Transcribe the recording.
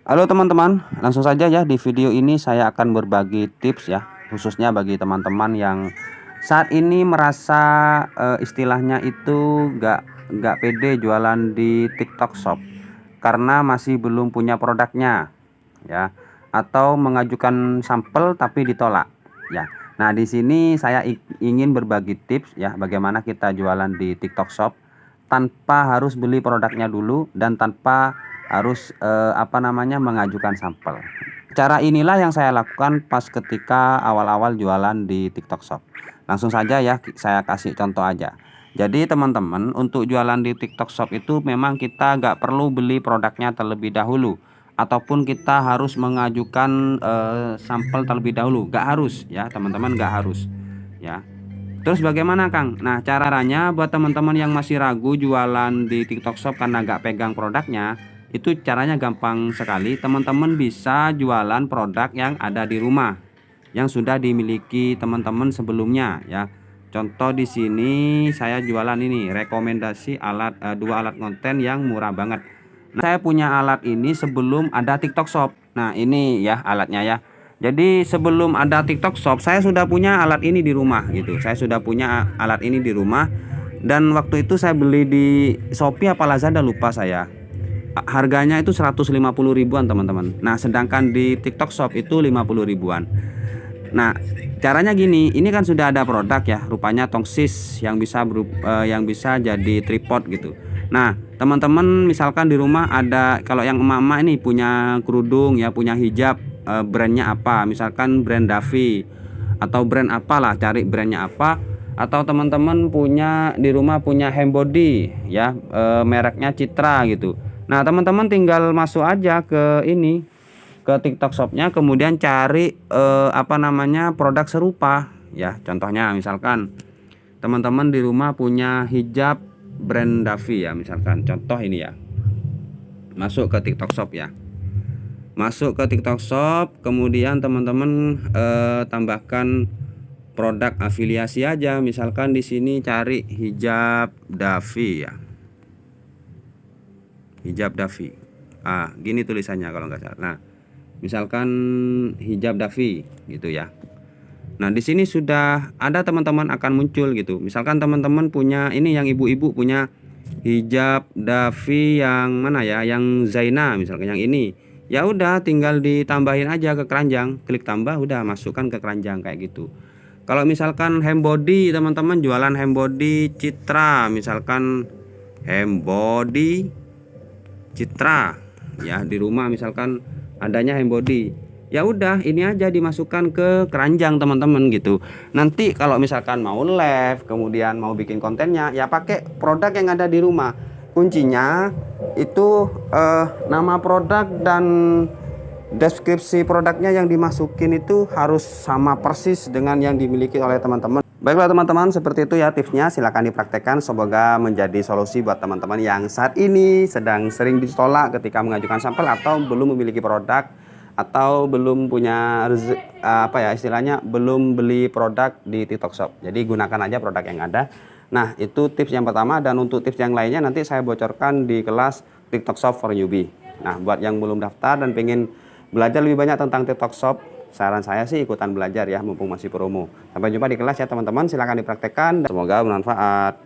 Halo teman-teman, langsung saja ya di video ini saya akan berbagi tips ya, khususnya bagi teman-teman yang saat ini merasa istilahnya itu nggak pede jualan di TikTok Shop karena masih belum punya produknya ya, atau mengajukan sampel tapi ditolak ya. Nah, di sini saya ingin berbagi tips ya, bagaimana kita jualan di TikTok Shop tanpa harus beli produknya dulu dan tanpa harus mengajukan sampel. Cara inilah yang saya lakukan pas ketika awal-awal jualan di TikTok Shop. Langsung saja ya, saya kasih contoh aja. Jadi teman-teman, untuk jualan di TikTok Shop itu memang kita nggak perlu beli produknya terlebih dahulu, ataupun kita harus mengajukan sampel terlebih dahulu. Nggak harus ya teman-teman, nggak harus ya. Terus bagaimana Kang? Nah, caranya buat teman-teman yang masih ragu jualan di TikTok Shop karena nggak pegang produknya, itu caranya gampang sekali. Teman-teman bisa jualan produk yang ada di rumah, yang sudah dimiliki teman-teman sebelumnya ya. Contoh di sini saya jualan ini, rekomendasi dua alat konten yang murah banget. Nah, saya punya alat ini sebelum ada TikTok Shop. Nah, ini ya alatnya ya. Jadi sebelum ada TikTok Shop, saya sudah punya alat ini di rumah gitu. Saya sudah punya alat ini di rumah, dan waktu itu saya beli di Shopee apa Lazada lupa saya. Harganya itu 150 ribuan teman-teman. Nah, sedangkan di TikTok Shop itu 50 ribuan. Nah, caranya gini, ini kan sudah ada produk ya, rupanya tongsis yang yang bisa jadi tripod gitu. Nah, teman-teman misalkan di rumah ada, kalau yang emak-emak ini punya kerudung ya, punya hijab, brandnya apa, misalkan brand Davi atau brand apalah, cari brandnya apa. Atau teman-teman punya di rumah punya handbody ya, mereknya Citra gitu. Nah, teman-teman tinggal masuk aja ke ini, ke TikTok Shopnya, kemudian cari produk serupa ya. Contohnya misalkan teman-teman di rumah punya hijab brand Davi ya, misalkan contoh ini ya. Masuk ke TikTok Shop ya. Masuk ke TikTok Shop, kemudian teman-teman tambahkan produk afiliasi aja. Misalkan di sini cari hijab Davi ya. Hijab Davi. Gini tulisannya kalau nggak salah. Nah, misalkan hijab Davi gitu ya. Nah, di sini sudah ada teman-teman akan muncul gitu. Misalkan teman-teman punya ini, yang ibu-ibu punya hijab Davi yang mana ya? Yang Zaina misalkan, yang ini. Ya udah tinggal ditambahin aja ke keranjang, klik tambah, udah masukkan ke keranjang kayak gitu. Kalau misalkan handbody, teman-teman jualan handbody Citra, misalkan handbody Citra ya, di rumah misalkan adanya handbody, ya udah ini aja dimasukkan ke keranjang teman-teman gitu. Nanti kalau misalkan mau live, kemudian mau bikin kontennya, ya pakai produk yang ada di rumah. Kuncinya itu nama produk dan deskripsi produknya yang dimasukin itu harus sama persis dengan yang dimiliki oleh teman-teman. Baiklah teman-teman, seperti itu ya tipsnya, silahkan dipraktekkan, semoga menjadi solusi buat teman-teman yang saat ini sedang sering ditolak ketika mengajukan sampel, atau belum memiliki produk, atau belum punya istilahnya belum beli produk di TikTok Shop. Jadi gunakan aja produk yang ada. Nah, itu tips yang pertama, dan untuk tips yang lainnya nanti saya bocorkan di kelas TikTok Shop for Newbie. Nah, buat yang belum daftar dan pengen belajar lebih banyak tentang TikTok Shop, saran saya sih ikutan belajar ya, mumpung masih promo. Sampai jumpa di kelas ya teman-teman, silahkan dipraktekkan dan semoga bermanfaat.